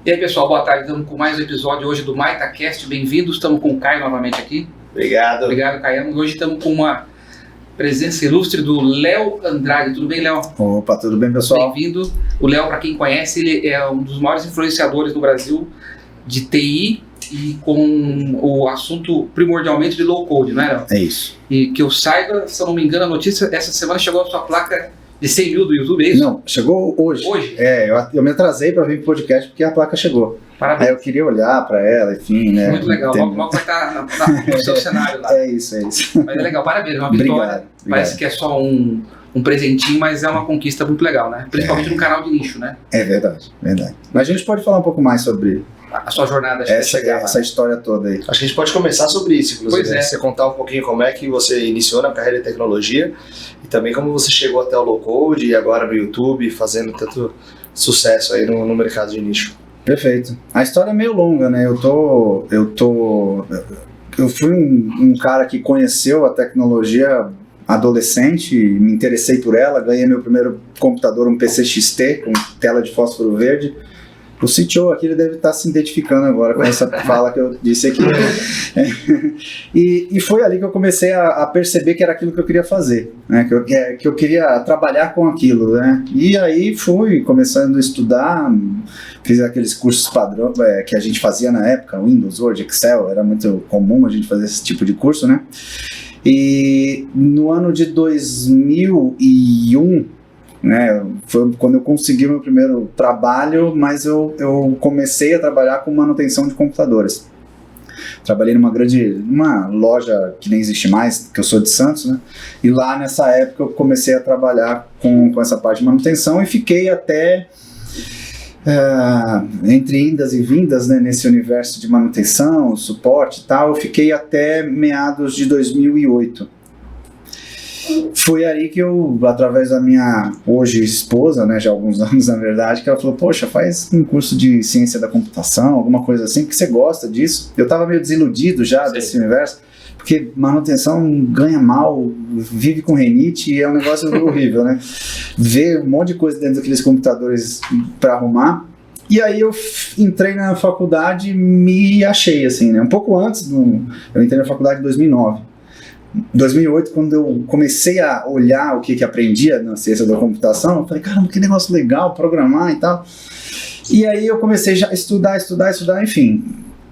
E aí, pessoal, boa tarde. Estamos com mais um episódio hoje do MaitaCast. Bem-vindos. Estamos com o Caio novamente aqui. Obrigado. Obrigado, Caio. Hoje estamos com uma presença ilustre do Léo Andrade. Tudo bem, Léo? Opa, tudo bem, pessoal? Bem-vindo. O Léo, para quem conhece, ele é um dos maiores influenciadores no Brasil de TI e com o assunto primordialmente de low-code, não é, Léo? É isso. E que eu saiba, se eu não me engano, a notícia, essa semana chegou a sua placa de 100 mil do YouTube, é isso? Não, chegou hoje. Hoje? Eu me atrasei para vir pro podcast porque a placa chegou. Parabéns. Aí eu queria olhar para ela, enfim, né? Muito legal. Logo vai estar no seu cenário lá. É isso. Mas é legal, parabéns, é uma vitória. Obrigado. Parece que é só um presentinho, mas é uma conquista muito legal, né? Principalmente no canal de nicho, né? É verdade. Mas a gente pode falar um pouco mais sobre A sua jornada até chegar lá. essa história toda aí. Acho que a gente pode começar sobre isso, inclusive. Pois é. Você contar um pouquinho como é que você iniciou na carreira de tecnologia e também como você chegou até o low-code e agora no YouTube, fazendo tanto sucesso aí no mercado de nicho. Perfeito. A história é meio longa, né? Eu fui um cara que conheceu a tecnologia adolescente, me interessei por ela, ganhei meu primeiro computador, um PC XT com tela de fósforo verde. O CTO aqui ele deve estar se identificando agora com essa fala que eu disse aqui. E foi ali que eu comecei a perceber que era aquilo que eu queria fazer, né? Que eu queria trabalhar com aquilo, né? E aí fui começando a estudar, fiz aqueles cursos padrão que a gente fazia na época, Windows, Word, Excel, era muito comum a gente fazer esse tipo de curso, né? E no ano de 2001, né, foi quando eu consegui meu primeiro trabalho, mas eu comecei a trabalhar com manutenção de computadores. Trabalhei numa loja que nem existe mais, que eu sou de Santos, né? E lá nessa época eu comecei a trabalhar com essa parte de manutenção e fiquei até entre indas e vindas, né, nesse universo de manutenção, suporte e tal. Eu fiquei até meados de 2008. Foi aí que eu, através da minha hoje esposa, né, já há alguns anos na verdade, que ela falou, poxa, faz um curso de ciência da computação, alguma coisa assim, porque você gosta disso. Eu estava meio desiludido já desse universo, porque manutenção ganha mal, vive com renite e é um negócio horrível, né? Ver um monte de coisa dentro daqueles computadores para arrumar. E aí eu entrei na faculdade e me achei, assim, né? Um pouco antes, eu entrei na faculdade em 2009. 2008, quando eu comecei a olhar o que aprendia na ciência da computação, eu falei, caramba, que negócio legal, programar e tal. E aí eu comecei já a estudar, enfim.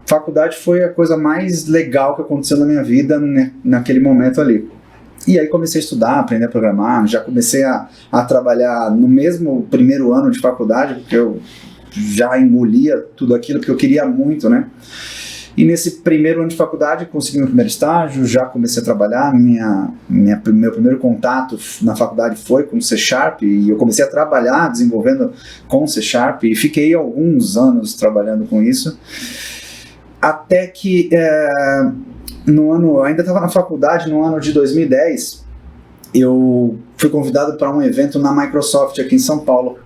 Faculdade foi a coisa mais legal que aconteceu na minha vida, né, naquele momento ali. E aí comecei a estudar, aprender a programar, já comecei a trabalhar no mesmo primeiro ano de faculdade, porque eu já engolia tudo aquilo, porque eu queria muito, né? E nesse primeiro ano de faculdade consegui meu primeiro estágio, já comecei a trabalhar, meu primeiro contato na faculdade foi com C#, e eu comecei a trabalhar desenvolvendo com C# e fiquei alguns anos trabalhando com isso, até que ainda estava na faculdade, no ano de 2010, eu fui convidado para um evento na Microsoft aqui em São Paulo.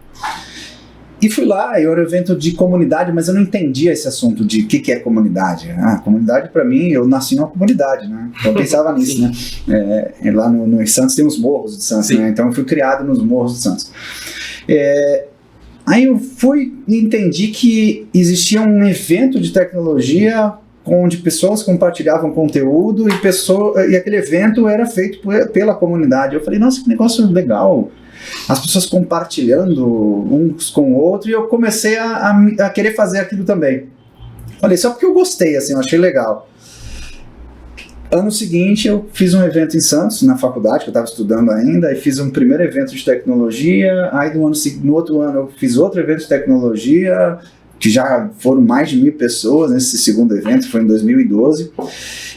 E fui lá, era um evento de comunidade, mas eu não entendia esse assunto de o que é comunidade. Comunidade para mim, eu nasci numa comunidade, né? Então eu pensava nisso, né? Lá no Santos tem os morros de Santos, né? Então eu fui criado nos morros de Santos. Aí eu fui e entendi que existia um evento de tecnologia onde pessoas compartilhavam conteúdo e aquele evento era feito pela comunidade. Eu falei, nossa, que negócio legal. As pessoas compartilhando uns com o outro, e eu comecei a querer fazer aquilo também. Falei, só porque eu gostei, assim, eu achei legal. Ano seguinte eu fiz um evento em Santos, na faculdade, que eu estava estudando ainda, e fiz um primeiro evento de tecnologia. Aí no outro ano eu fiz outro evento de tecnologia, que já foram mais de 1.000 pessoas nesse segundo evento, foi em 2012.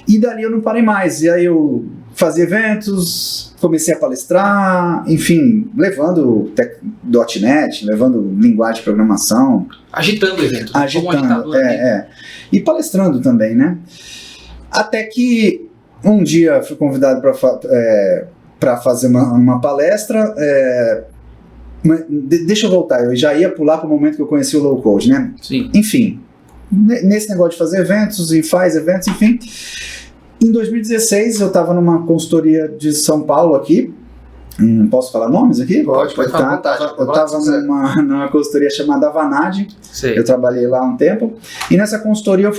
E dali eu não parei mais, e aí eu fazia eventos, comecei a palestrar, enfim, levando .NET, levando linguagem de programação. Agitando o evento. Agitando, e palestrando também, né? Até que um dia fui convidado para fazer uma palestra. Deixa eu voltar, eu já ia pular para o momento que eu conheci o low-code, né? Sim. Enfim, nesse negócio de fazer eventos e faz eventos, enfim. Em 2016 eu estava numa consultoria de São Paulo aqui, Posso falar nomes aqui? Pode falar à vontade. Eu estava numa consultoria chamada Avanade. Sei. Eu trabalhei lá um tempo. E nessa consultoria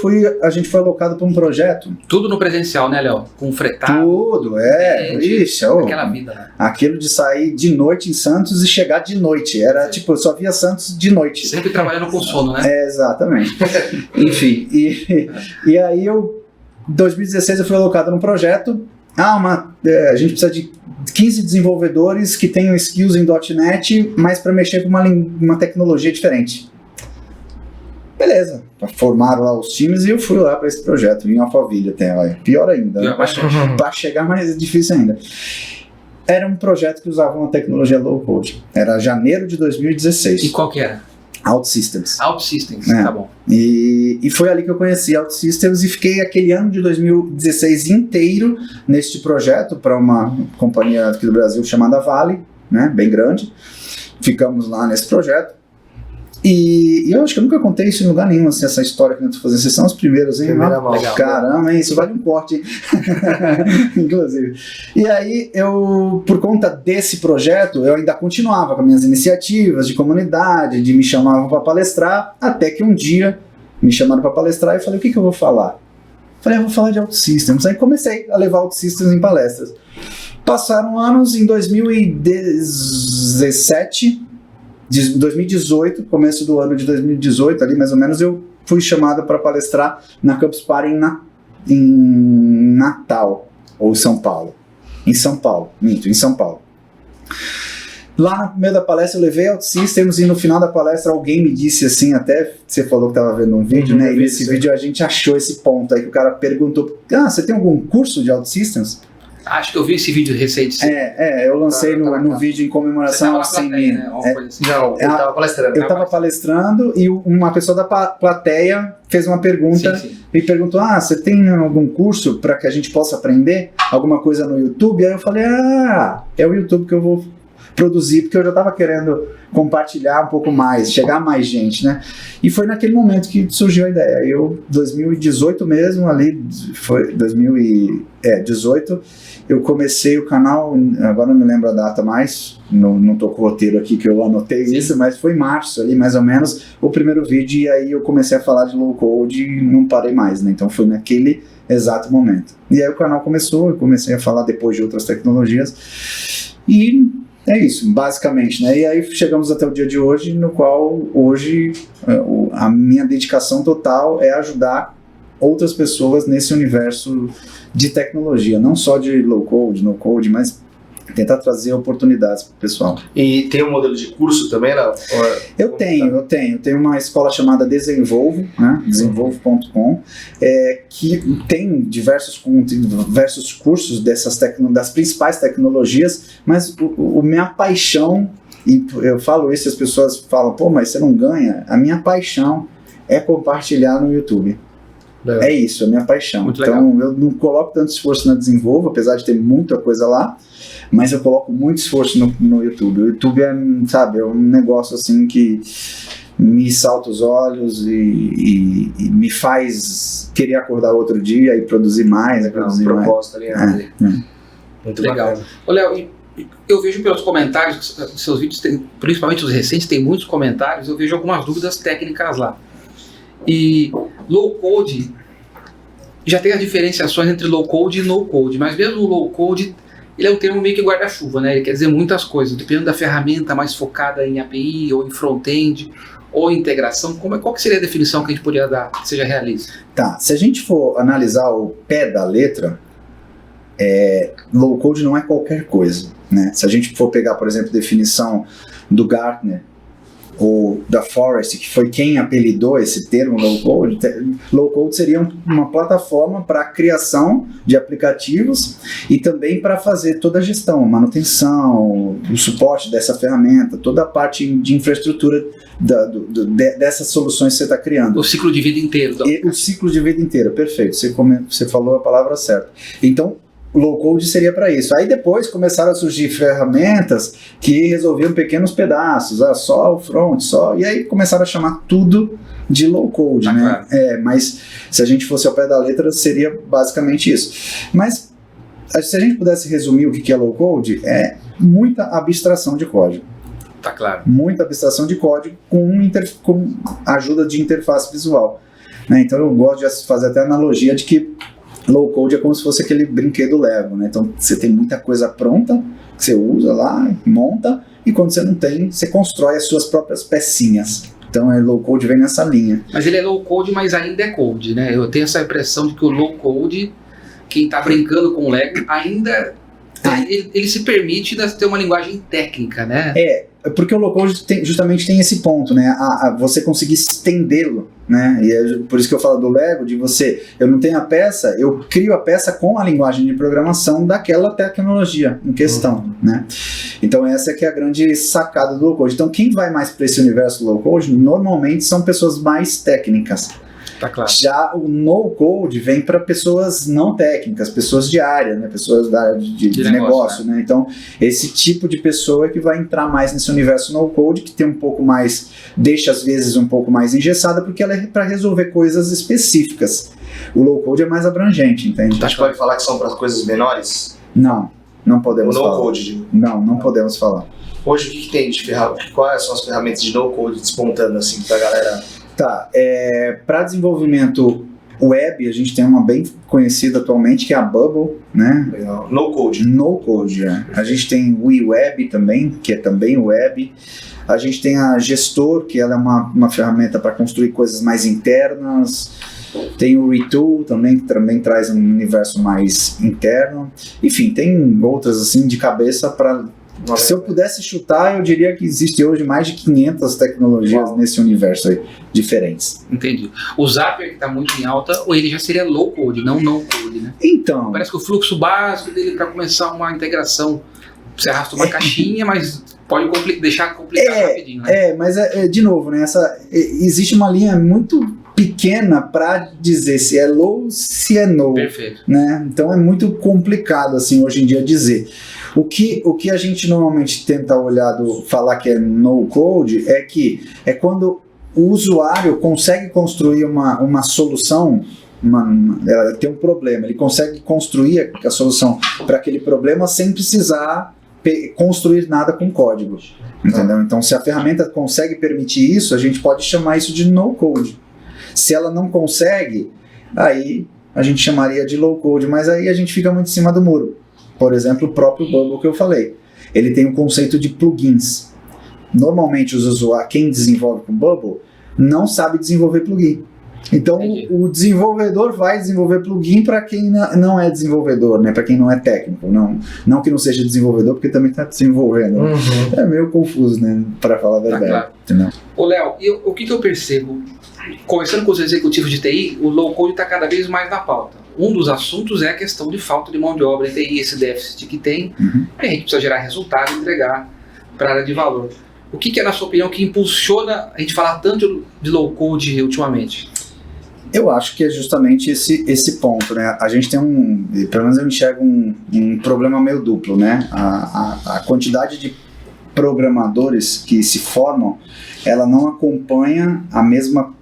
a gente foi alocado para um projeto. Tudo no presencial, né, Léo? Com fretado. Tudo, ixi, aquela vida, né? Aquilo de sair de noite em Santos e chegar de noite. Era tipo, eu só via Santos de noite. Sempre trabalhando com sono, né? Exatamente. Enfim, e aí em 2016 eu fui alocado num projeto. A gente precisa de 15 desenvolvedores que tenham skills em .NET, mas para mexer com uma tecnologia diferente. Beleza, formaram lá os times e eu fui lá para esse projeto, em Alphaville até, olha. Pior ainda, né? Para chegar mais difícil ainda. Era um projeto que usava uma tecnologia low-code, era janeiro de 2016. E qual que era? OutSystems. OutSystems, tá bom. E foi ali que eu conheci OutSystems e fiquei aquele ano de 2016 inteiro neste projeto para uma companhia aqui do Brasil chamada Vale, né, bem grande. Ficamos lá nesse projeto. E eu acho que eu nunca contei isso em lugar nenhum, assim, essa história que eu estou fazendo. Vocês são os primeiros, hein? Legal. Caramba, hein? Isso vale um corte, inclusive. E aí, por conta desse projeto, eu ainda continuava com minhas iniciativas de comunidade, me chamavam para palestrar, até que um dia me chamaram para palestrar e eu falei, o que eu vou falar? Falei, eu vou falar de OutSystems. Aí comecei a levar OutSystems em palestras. Passaram anos, em 2018, começo do ano de 2018, ali mais ou menos, eu fui chamado para palestrar na Campus Party em Natal, ou São Paulo. Em São Paulo. Lá no meio da palestra eu levei OutSystems e no final da palestra alguém me disse assim, até você falou que estava vendo um vídeo, né? E nesse vídeo a gente achou esse ponto aí, que o cara perguntou, você tem algum curso de OutSystems? Acho que eu vi esse vídeo recente. Eu lancei no vídeo em comemoração ao 100 mil. Né? Não, eu estava palestrando. Eu estava palestrando e uma pessoa da plateia fez uma pergunta e perguntou, você tem algum curso para que a gente possa aprender alguma coisa no YouTube? Aí eu falei, é o YouTube que eu vou produzir, porque eu já estava querendo compartilhar um pouco mais, chegar a mais gente, né? E foi naquele momento que surgiu a ideia. Eu, 2018 mesmo, ali, foi 2018, eu comecei o canal, agora não me lembro a data mais, não tô com o roteiro aqui que eu anotei isso, mas foi em março ali, mais ou menos, o primeiro vídeo, e aí eu comecei a falar de low-code e não parei mais, né? Então foi naquele exato momento. E aí o canal começou, eu comecei a falar depois de outras tecnologias, e é isso, basicamente, né? E aí chegamos até o dia de hoje, no qual hoje a minha dedicação total é ajudar outras pessoas nesse universo de tecnologia, não só de low-code, no-code, mas tentar trazer oportunidades para o pessoal. E tem um modelo de curso também, não? Eu tenho uma escola chamada Desenvolvo, né? Desenvolvo.com, que tem diversos cursos das principais tecnologias, mas minha paixão, e eu falo isso, as pessoas falam, mas você não ganha, a minha paixão é compartilhar no YouTube. É isso, é a minha paixão. Muito então legal. eu não coloco tanto esforço na Desenvolvo, apesar de ter muita coisa lá, mas eu coloco muito esforço no YouTube. O YouTube é um negócio assim que me salta os olhos e me faz querer acordar outro dia e produzir mais. Produzir mais. Proposta ali. Muito legal. Bacana. Ô, Léo, eu vejo pelos comentários que seus vídeos, principalmente os recentes, tem muitos comentários, eu vejo algumas dúvidas técnicas lá. E low-code, já tem as diferenciações entre low-code e no-code, mas mesmo o low-code, ele é um termo meio que guarda-chuva, né? Ele quer dizer muitas coisas, dependendo da ferramenta mais focada em API, ou em front-end, ou em integração. Qual que seria a definição que a gente poderia dar que seja realista? Tá, se a gente for analisar o pé da letra, low-code não é qualquer coisa, né? Se a gente for pegar, por exemplo, a definição do Gartner, ou da Forrest, que foi quem apelidou esse termo low-code, low-code seria uma plataforma para a criação de aplicativos e também para fazer toda a gestão, manutenção, o suporte dessa ferramenta, toda a parte de infraestrutura dessas soluções que você está criando. O ciclo de vida inteiro. O ciclo de vida inteiro, perfeito, você falou a palavra certa. Então, low-code seria para isso. Aí depois começaram a surgir ferramentas que resolviam pequenos pedaços, só o front, e aí começaram a chamar tudo de low-code, né? Claro. Mas se a gente fosse ao pé da letra, seria basicamente isso. Mas se a gente pudesse resumir o que é low-code, muita abstração de código. Tá claro. Muita abstração de código com ajuda de interface visual. Né? Então eu gosto de fazer até a analogia de que low code é como se fosse aquele brinquedo Lego. Né? Então você tem muita coisa pronta que você usa lá, monta, e quando você não tem, você constrói as suas próprias pecinhas. Então low code vem nessa linha. Mas ele é low code, mas ainda é code, né? Eu tenho essa impressão de que o low code, quem está brincando com o Lego, ainda ele se permite ter uma linguagem técnica, né? Porque o low code justamente tem esse ponto, né? Você conseguir estendê-lo, né? E é por isso que eu falo do Lego, eu não tenho a peça, eu crio a peça com a linguagem de programação daquela tecnologia em questão, né? Então essa é que é a grande sacada do low code. Então quem vai mais para esse universo low code, normalmente são pessoas mais técnicas. Tá claro. Já o no-code vem para pessoas não técnicas, pessoas de área, né? Pessoas da área de negócio, né? Então, esse tipo de pessoa é que vai entrar mais nesse universo no-code, que tem um pouco mais, deixa às vezes um pouco mais engessada, porque ela é para resolver coisas específicas. O low-code é mais abrangente, entende? A gente pode falar que são para coisas menores? Não podemos falar. No-code? Não podemos falar. Hoje, o que tem de ferramenta? Quais são as ferramentas de no-code despontando, assim, pra galera? Tá, para desenvolvimento web, a gente tem uma bem conhecida atualmente, que é a Bubble, né? Legal. No-code. No-code, é. A gente tem o WeWeb também, que é também web. A gente tem a Gestor, que ela é uma ferramenta para construir coisas mais internas. Tem o Retool também, que também traz um universo mais interno. Enfim, tem outras assim de cabeça para... Se eu pudesse chutar, eu diria que existe hoje mais de 500 tecnologias nesse universo aí, diferentes. Entendi. O Zapier, que está muito em alta, ou ele já seria low code, não no code, né? Então... Parece que o fluxo básico dele para começar uma integração, você arrasta uma caixinha, mas pode deixar complicado rapidinho, né? Mas de novo, né, existe uma linha muito pequena para dizer se é low, se é no. Perfeito. Né? Então é muito complicado assim hoje em dia dizer. O que a gente normalmente tenta falar que é no code é quando o usuário consegue construir uma solução, ela tem um problema, ele consegue construir a solução para aquele problema sem precisar construir nada com código, entendeu? Então se a ferramenta consegue permitir isso, a gente pode chamar isso de no code. Se ela não consegue, aí a gente chamaria de low code, mas aí a gente fica muito em cima do muro. Por exemplo, o próprio Bubble que eu falei, ele tem um conceito de plugins. Normalmente os usuários, quem desenvolve com Bubble, não sabe desenvolver plugin. Então o desenvolvedor vai desenvolver plugin para quem não é desenvolvedor, né? Para quem não é técnico. Não que não seja desenvolvedor, porque também está desenvolvendo. Uhum. É meio confuso, né? Para falar a verdade. Tá, claro. Ô Léo, o que eu percebo? Conversando com os executivos de TI, o low code está cada vez mais na pauta. Um dos assuntos é a questão de falta de mão de obra em TI, esse déficit que tem, e a gente precisa gerar resultado e entregar para a área de valor. O que é, na sua opinião, que impulsiona a gente falar tanto de low code ultimamente? Eu acho que é justamente esse ponto, né? A gente tem pelo menos eu enxergo um problema meio duplo, né? A quantidade de programadores que se formam, ela não acompanha a mesma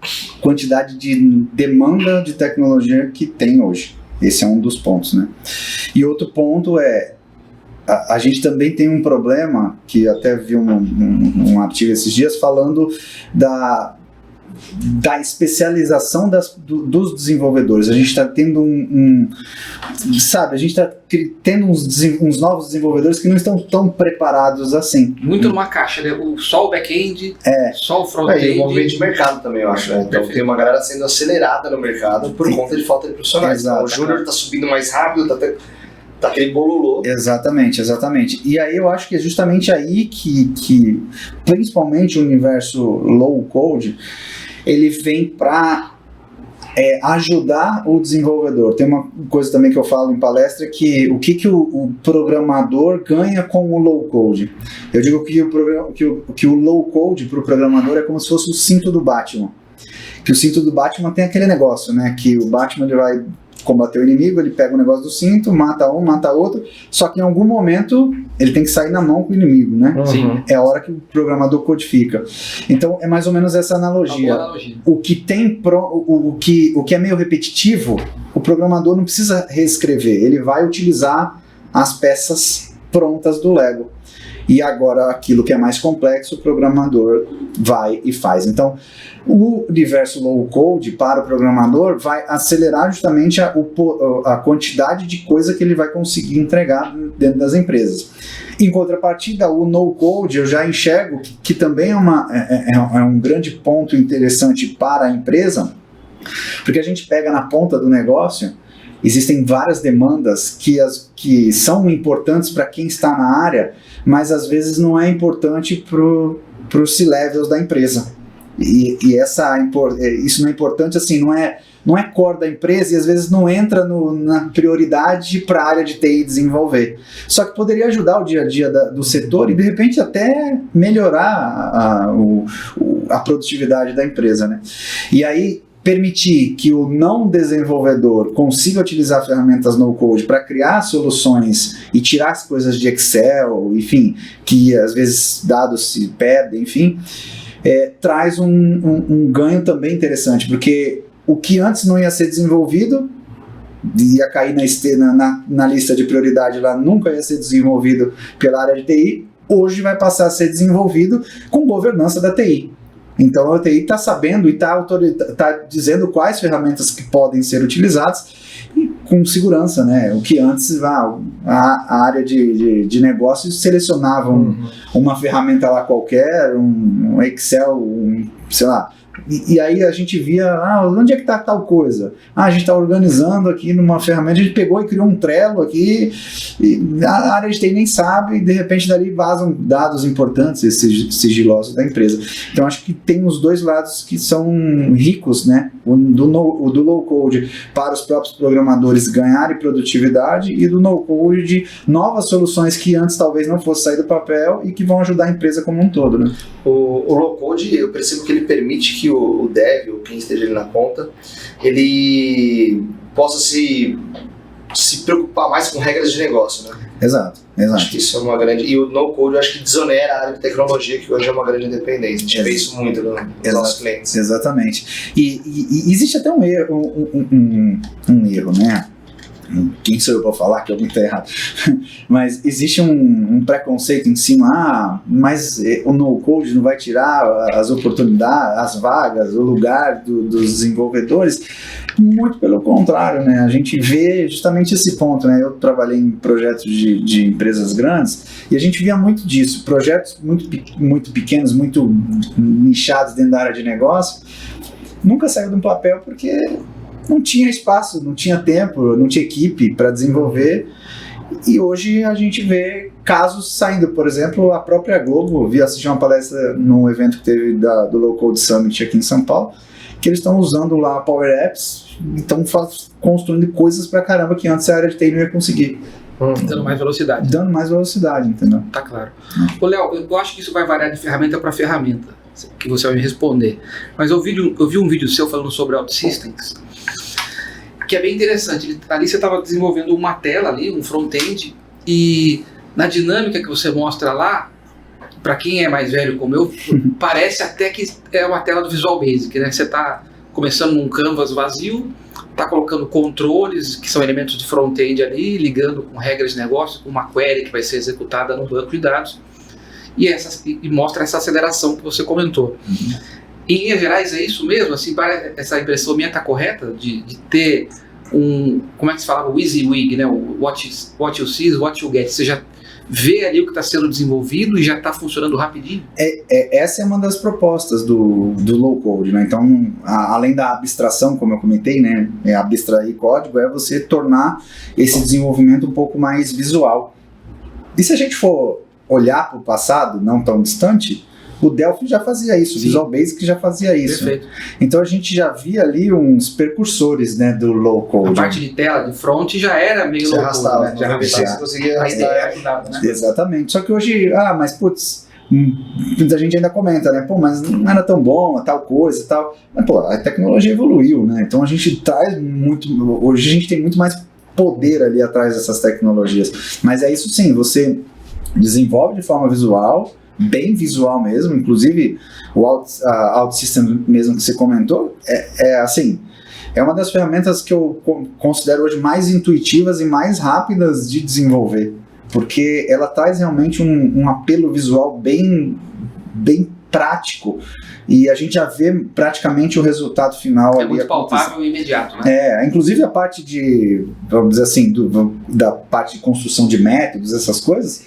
quantidade de demanda de tecnologia que tem hoje. Esse é um dos pontos, né? E outro ponto a gente também tem um problema, que até vi um artigo esses dias falando da especialização dos desenvolvedores. A gente está tendo a gente está tendo uns novos desenvolvedores que não estão tão preparados assim. Muito numa caixa, né? Só o back-end, só o front-end. E o movimento de mercado também, eu acho. Né? Então tem uma galera sendo acelerada no mercado por conta de falta de profissionais. Então, o júnior está subindo mais rápido, tá aquele bololô. Exatamente. E aí eu acho que é justamente aí que principalmente o universo low code, ele vem para ajudar o desenvolvedor. Tem uma coisa também que eu falo em palestra, que o o programador ganha com o low code. Eu digo que o low code para o programador é como se fosse o cinto do Batman. Que o cinto do Batman tem aquele negócio, né? Que o Batman ele vai combater o inimigo, ele pega o negócio do cinto, mata um, mata outro, só que em algum momento ele tem que sair na mão com o inimigo, né? Sim. É a hora que o programador codifica. Então é mais ou menos essa analogia. O que é meio repetitivo, o programador não precisa reescrever, ele vai utilizar as peças prontas do Lego. e agora aquilo que é mais complexo, o programador vai e faz. Então, o universo low-code para o programador vai acelerar justamente a quantidade de coisa que ele vai conseguir entregar dentro das empresas. Em contrapartida, o no-code eu já enxergo que também é um grande ponto interessante para a empresa, porque a gente pega na ponta do negócio, existem várias demandas que são importantes para quem está na área, mas às vezes não é importante para os C-levels da empresa. E isso não é importante, assim, não é core da empresa e às vezes não entra na prioridade para a área de TI desenvolver. Só que poderia ajudar o dia a dia do setor e de repente até melhorar a produtividade da empresa, né? E aí permitir que o não desenvolvedor consiga utilizar ferramentas no-code para criar soluções e tirar as coisas de Excel, enfim, que às vezes dados se perdem, enfim, traz um ganho também interessante, porque o que antes não ia ser desenvolvido, ia cair na lista de prioridade lá, nunca ia ser desenvolvido pela área de TI, hoje vai passar a ser desenvolvido com governança da TI. Então a TI está sabendo e está dizendo quais ferramentas que podem ser utilizadas com segurança, né? O que antes a área de negócios selecionava uma ferramenta lá qualquer, um Excel, sei lá. E aí a gente via, onde é que está tal coisa? A gente está organizando aqui numa ferramenta, a gente pegou e criou um Trello aqui, e a área de TI nem sabe, e de repente dali vazam dados importantes, esses sigilosos da empresa. Então acho que tem os dois lados que são ricos, né? O do low-code para os próprios programadores ganharem produtividade e do no-code de novas soluções que antes talvez não fosse sair do papel e que vão ajudar a empresa como um todo, né? O low-code, eu percebo que ele permite que o dev, ou quem esteja ali na ponta, ele possa se preocupar mais com regras de negócio, né? Exato. Acho que isso é uma grande... E o no-code eu acho que desonera a área de tecnologia, que hoje é uma grande independência. A gente vê isso muito nos nossos clientes. Exatamente. E existe até um erro, né? Quem sou eu para falar que alguém está errado? Mas existe um preconceito em cima, mas o no-code não vai tirar as oportunidades, as vagas, o lugar dos desenvolvedores. Muito pelo contrário, né? A gente vê justamente esse ponto, né? Eu trabalhei em projetos de empresas grandes e a gente via muito disso, projetos muito pequenos, muito nichados dentro da área de negócio, nunca saiu de um papel porque não tinha espaço, não tinha tempo, não tinha equipe para desenvolver. E hoje a gente vê casos saindo, por exemplo, a própria Globo, vi assistir uma palestra num evento que teve do Low Code Summit aqui em São Paulo, que eles estão usando lá Power Apps e estão construindo coisas pra caramba que antes a área de TI não ia conseguir. Dando mais velocidade. Dando mais velocidade, entendeu? Tá claro. Ô, Léo, eu acho que isso vai variar de ferramenta para ferramenta, que você vai me responder. Mas eu vi um vídeo seu falando sobre OutSystems, que é bem interessante. Ali você estava desenvolvendo uma tela ali, um front-end, e na dinâmica que você mostra lá, para quem é mais velho como eu, parece até que é uma tela do Visual Basic, né? Você está começando num canvas vazio, está colocando controles, que são elementos de front-end ali, ligando com regras de negócio, com uma query que vai ser executada no banco de dados, e mostra essa aceleração que você comentou. Em linhas gerais é isso mesmo? Assim, essa impressão minha está correta de ter como é que se falava? O easy wig, né? O what you see is what you get. Você já vê ali o que está sendo desenvolvido e já está funcionando rapidinho? Essa é uma das propostas do low code, né? Então, além da abstração, como eu comentei, né? Abstrair código é você tornar esse desenvolvimento um pouco mais visual. E se a gente for olhar para o passado, não tão distante, o Delphi já fazia isso, o Visual Basic já fazia isso. Perfeito. Então a gente já via ali uns precursores, né, do low code. A parte de tela, de front, já era meio low code, né? Já conseguia arrastar. Né? Exatamente. Só que hoje, mas putz, muita gente ainda comenta, né, mas não era tão bom, tal coisa, tal. Mas a tecnologia evoluiu, né? Então a gente traz hoje a gente tem muito mais poder ali atrás dessas tecnologias. Mas é isso sim, você desenvolve de forma visual, bem visual mesmo, inclusive o OutSystem mesmo que você comentou, assim, é uma das ferramentas que eu considero hoje mais intuitivas e mais rápidas de desenvolver. porque ela traz realmente um apelo visual bem prático, e a gente já vê praticamente o resultado final ali. É muito palpável e imediato, né? Inclusive a parte de, vamos dizer assim, da parte de construção de métodos, essas coisas,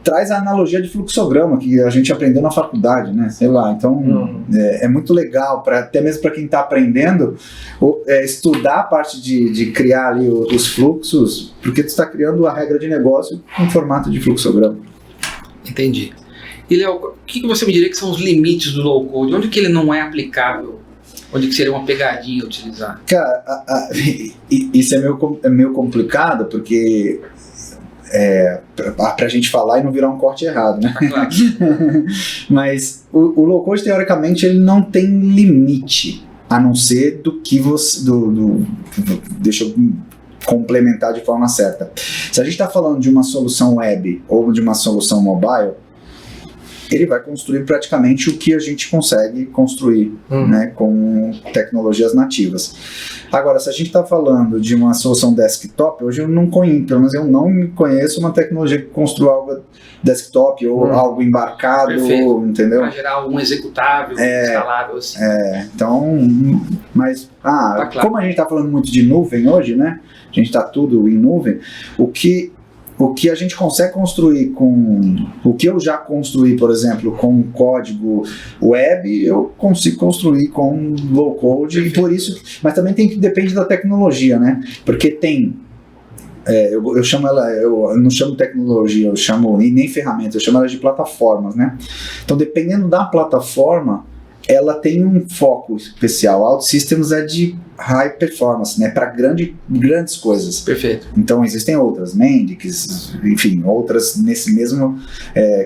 traz a analogia de fluxograma que a gente aprendeu na faculdade, né? Sei lá, então é muito legal, até mesmo para quem está aprendendo, estudar a parte de criar ali os fluxos, porque tu está criando a regra de negócio em formato de fluxograma. Entendi. E, Léo, o que você me diria que são os limites do low-code? Onde que ele não é aplicável? Onde que seria uma pegadinha utilizar? Cara, isso é meio complicado, porque pra gente falar e não virar um corte errado, né? Claro. Mas o low-code, teoricamente, ele não tem limite, a não ser do que você... deixa eu complementar de forma certa. Se a gente está falando de uma solução web ou de uma solução mobile, ele vai construir praticamente o que a gente consegue construir, né, com tecnologias nativas. Agora, se a gente está falando de uma solução desktop, hoje eu não conheço, pelo menos eu não conheço uma tecnologia que construa algo desktop ou algo embarcado, entendeu? Para gerar algum executável, escalável, assim. Então, mas, tá claro. Como a gente está falando muito de nuvem hoje, né, a gente está tudo em nuvem, o que a gente consegue construir o que eu já construí, por exemplo, com código web, eu consigo construir com low code. Perfeito. E por isso, mas também depende da tecnologia, né? Porque tem, eu chamo ela, eu não chamo tecnologia, eu chamo nem ferramenta, eu chamo ela de plataformas, né? Então, dependendo da plataforma, ela tem um foco especial. OutSystems é de high performance, né, para grandes coisas. Perfeito. Então existem outras, Mendix, enfim, outras nesse mesmo,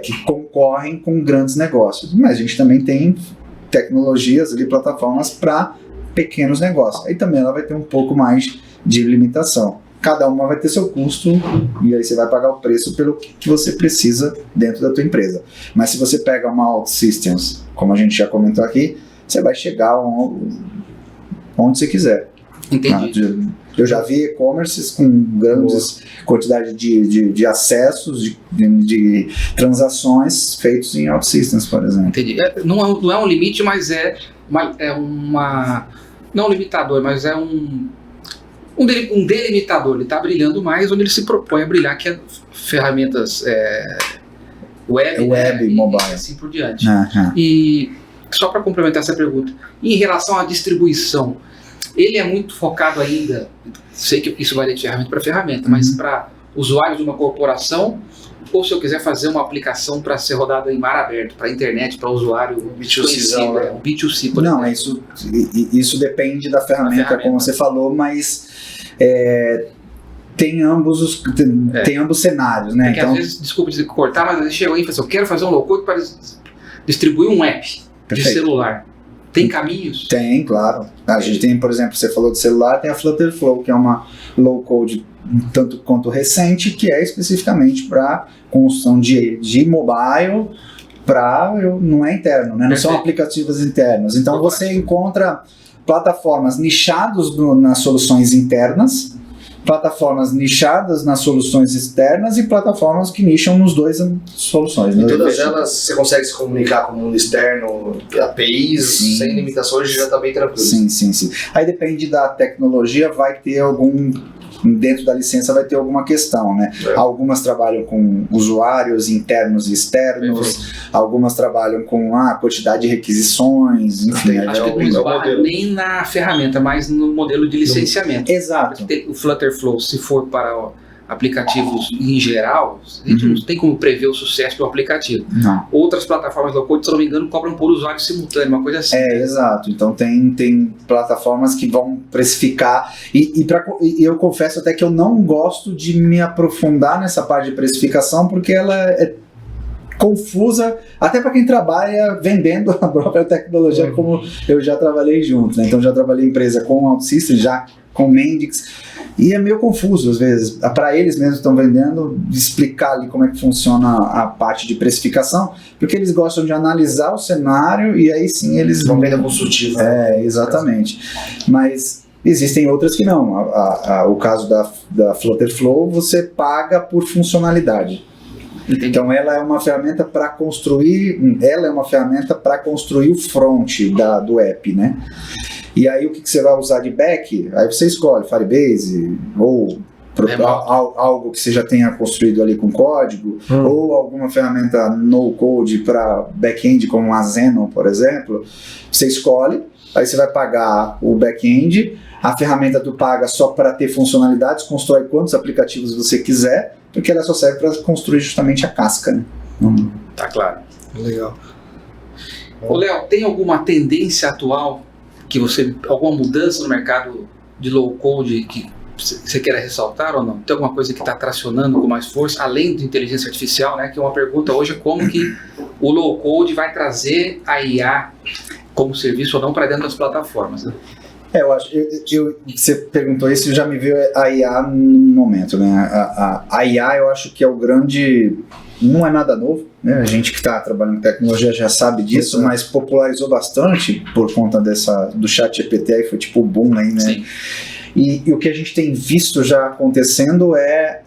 que concorrem com grandes negócios. Mas a gente também tem tecnologias ali, plataformas para pequenos negócios. Aí também ela vai ter um pouco mais de limitação. Cada uma vai ter seu custo e aí você vai pagar o preço pelo que você precisa dentro da tua empresa. Mas se você pega uma OutSystems, como a gente já comentou aqui, você vai chegar onde você quiser. Entendi. Eu já vi e-commerces com grandes quantidades de acessos, de transações feitos em OutSystems, por exemplo. Entendi. Não é um limite, mas não é um limitador, mas é um delimitador. Ele está brilhando mais onde ele se propõe a brilhar, que é ferramentas web, né? Mobile. E assim por diante. E só para complementar essa pergunta, em relação à distribuição, ele é muito focado ainda, sei que isso vai de ferramenta para ferramenta, mas para usuários de uma corporação, ou se eu quiser fazer uma aplicação para ser rodada em mar aberto, para internet, para usuário B2C, um B2C, por exemplo. Não, isso depende da ferramenta, como você falou, mas tem ambos cenários, né? Porque então, às vezes, desculpa dizer cortar, mas às vezes chega alguém e fala assim, eu quero fazer um low-code para distribuir um app de celular. Tem caminhos? Tem, claro. A gente tem, por exemplo, você falou de celular, tem a Flutterflow, que é uma low-code tanto quanto recente, que é especificamente para construção de mobile, não é interno, né? Não são aplicativos internos. Então você encontra plataformas nichadas nas soluções internas, plataformas nichadas nas soluções externas e plataformas que nicham nos dois soluções. E todas elas você consegue se comunicar com o mundo externo, APIs, sem limitações, já está bem tranquilo. Sim. Aí depende da tecnologia, vai ter dentro da licença vai ter alguma questão, né? Algumas trabalham com usuários internos e externos, algumas trabalham com a quantidade de requisições, enfim. Acho que não esbarra nem na ferramenta, mas no modelo de licenciamento. Exato. Porque o Flutterflow, se for para aplicativos em geral, a gente não tem como prever o sucesso do aplicativo. Não. Outras plataformas low-code, se não me engano, cobram por usuário simultâneo, uma coisa assim. Exato. Então tem plataformas que vão precificar e eu confesso até que eu não gosto de me aprofundar nessa parte de precificação, porque ela é confusa, até para quem trabalha vendendo a própria tecnologia, como eu já trabalhei junto, né? Então já trabalhei em empresa com OutSystems, já com Mendix, e é meio confuso às vezes, para eles mesmos estão vendendo, explicar ali como é que funciona a parte de precificação, porque eles gostam de analisar o cenário e aí sim eles vão vender consultivo. Exatamente. Mas Existem outras que não. O caso da Flutterflow, você paga por funcionalidade. Entendi. Então ela é uma ferramenta para construir, o front do app, né? E aí o que você vai usar de back? Aí você escolhe Firebase ou algo que você já tenha construído ali com código, ou alguma ferramenta no-code para back-end, como a Xenon, por exemplo. Você escolhe, aí você vai pagar o back-end, a ferramenta tu paga só para ter funcionalidades, constrói quantos aplicativos você quiser, porque ela só serve para construir justamente a casca, né? Tá claro. Legal. Ô, Léo, tem alguma tendência atual, alguma mudança no mercado de low-code que você queira ressaltar ou não? Tem alguma coisa que está tracionando com mais força, além de inteligência artificial, né? Que uma pergunta hoje é como que o low-code vai trazer a IA como serviço ou não para dentro das plataformas, né? Eu acho, você perguntou isso, já me veio a IA no momento, né? A IA eu acho que é o grande, não é nada novo, né? A gente que está trabalhando com tecnologia já sabe disso, mas popularizou bastante por conta do ChatGPT, aí foi tipo o boom aí, né? Sim. E o que a gente tem visto já acontecendo é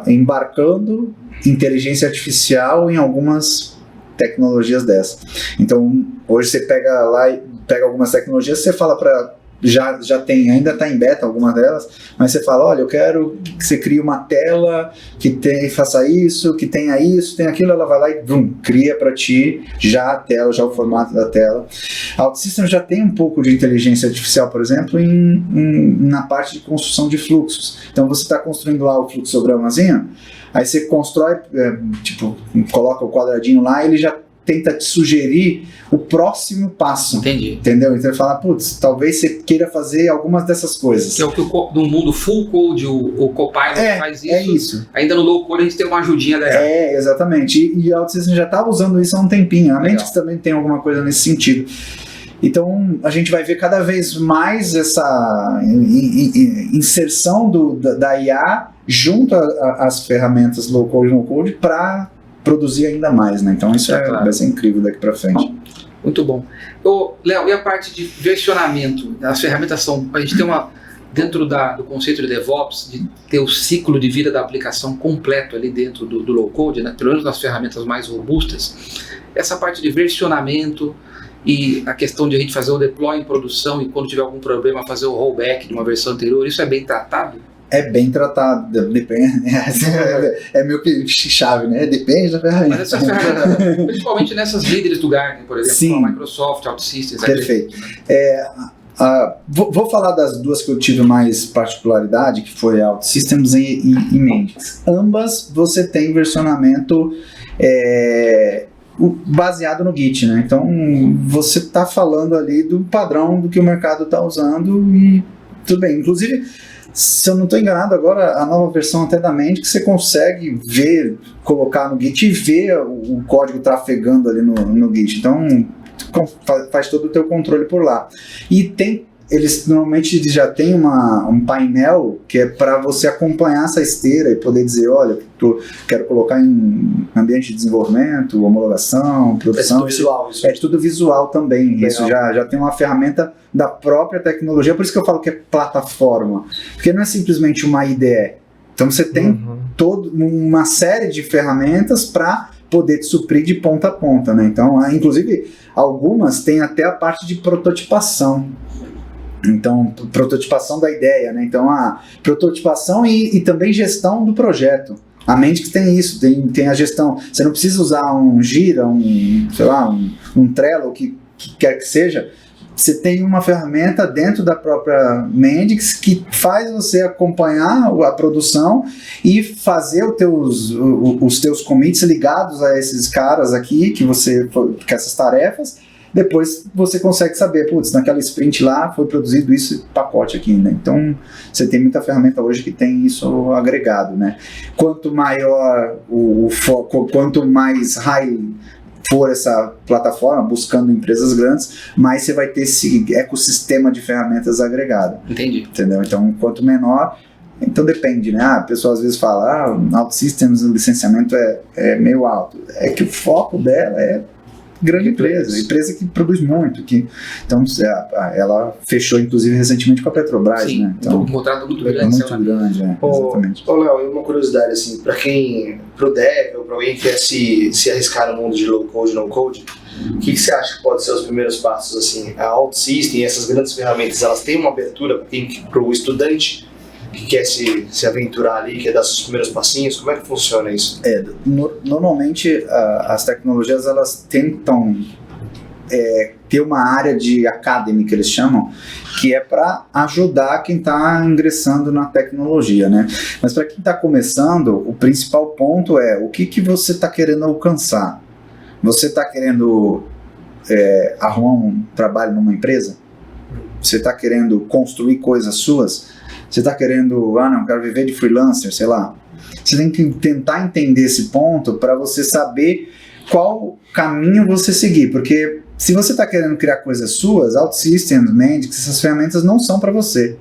embarcando inteligência artificial em algumas tecnologias dessas. Então, hoje você pega algumas tecnologias, você fala para já tem, ainda está em beta algumas delas, mas você fala, olha, eu quero que você crie uma tela que faça isso, que tenha isso, tenha aquilo, ela vai lá e cria para ti já a tela, já o formato da tela. A OutSystems já tem um pouco de inteligência artificial, por exemplo, na parte de construção de fluxos. Então você está construindo lá o fluxogramazinho, aí você constrói, coloca o quadradinho lá, ele já tenta te sugerir o próximo passo. Entendi. Entendeu? Então ele fala, putz, talvez você queira fazer algumas dessas coisas. Que é o que no mundo full code o Copilot faz isso. É isso. Ainda no low code a gente tem uma ajudinha legal. Exatamente. E a OutSystems já estava usando isso há um tempinho. A Mendix também tem alguma coisa nesse sentido. Então a gente vai ver cada vez mais essa inserção da IA junto às ferramentas low code e no code para produzir ainda mais, né? Então isso vai ser incrível daqui para frente. Muito bom. Léo, e a parte de versionamento? As ferramentas a gente tem dentro do conceito de DevOps, de ter o ciclo de vida da aplicação completo ali dentro do low code, né? Pelo menos nas ferramentas mais robustas. Essa parte de versionamento e a questão de a gente fazer o deploy em produção e quando tiver algum problema fazer o rollback de uma versão anterior, isso é bem tratado? É bem tratado, depende, é meio que chave, né? Depende da ferramenta. Mas essas ferramentas, principalmente nessas líderes do Gartner, por exemplo, Sim. a Microsoft, OutSystems. Perfeito. Vou falar das duas que eu tive mais particularidade, que foi a OutSystems e Mendix. Ambas você tem versionamento baseado no Git, né? Então você está falando ali do padrão do que o mercado está usando e tudo bem. Inclusive, se eu não estou enganado, agora a nova versão até da Mendix, você consegue colocar no Git e ver o código trafegando ali no Git. Então, faz todo o teu controle por lá. E eles normalmente já têm um painel que é para você acompanhar essa esteira e poder dizer, olha, quero colocar em ambiente de desenvolvimento, homologação, produção. É tudo visual. É tudo visual também. Legal. Isso já tem uma ferramenta da própria tecnologia, por isso que eu falo que é plataforma, porque não é simplesmente uma IDE. Então você tem uma série de ferramentas para poder te suprir de ponta a ponta, né? Então, inclusive, algumas têm até a parte de prototipação. Então, prototipação da ideia, né? Então, a prototipação e também gestão do projeto. A Mendix tem isso, tem a gestão. Você não precisa usar um Gira, um Trello, o que quer que seja. Você tem uma ferramenta dentro da própria Mendix que faz você acompanhar a produção e fazer os teus commits ligados a esses caras aqui, que essas tarefas. Depois você consegue saber, putz, naquela sprint lá foi produzido esse pacote aqui, né? Então, você tem muita ferramenta hoje que tem isso agregado, né? Quanto maior o foco, quanto mais high for essa plataforma, buscando empresas grandes, mais você vai ter esse ecossistema de ferramentas agregado. Entendi. Entendeu? Então, quanto menor, então depende, né? A pessoa às vezes fala, OutSystems, o licenciamento é meio alto. É que o foco dela é grande empresa que produz muito. Então, ela fechou, inclusive, recentemente com a Petrobras, Sim, né? Então, um contrato muito grande. muito grande, exatamente. Ô, Léo, uma curiosidade, assim, pro dev ou pra alguém que quer se arriscar no mundo de low-code, no-code, o que você acha que pode ser os primeiros passos, assim? A OutSystem, essas grandes ferramentas, elas têm uma abertura para o estudante que quer se aventurar ali, quer dar seus primeiros passinhos? Como é que funciona isso? Normalmente, as tecnologias, elas tentam ter uma área de academy, que eles chamam, que é para ajudar quem está ingressando na tecnologia, né? Mas para quem está começando, o principal ponto é o que você está querendo alcançar. Você está querendo arrumar um trabalho numa empresa? Você está querendo construir coisas suas? Você está querendo, quero viver de freelancer, sei lá. Você tem que tentar entender esse ponto para você saber qual caminho você seguir, porque se você está querendo criar coisas suas, OutSystems, Mendix, essas ferramentas não são para você,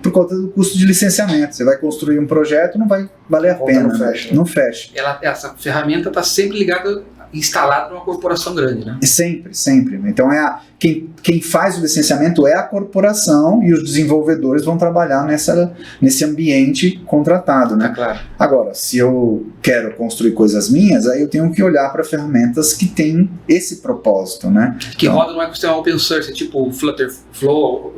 por conta do custo de licenciamento. Você vai construir um projeto, não vai valer a pena, não fecha. Essa ferramenta está sempre ligada, instalada numa corporação grande, né? Sempre. Então quem faz o licenciamento é a corporação e os desenvolvedores vão trabalhar nesse ambiente contratado, né? Claro. Agora, se eu quero construir coisas minhas, aí eu tenho que olhar para ferramentas que têm esse propósito, né? Que roda no ecossistema open source, tipo o Flutterflow.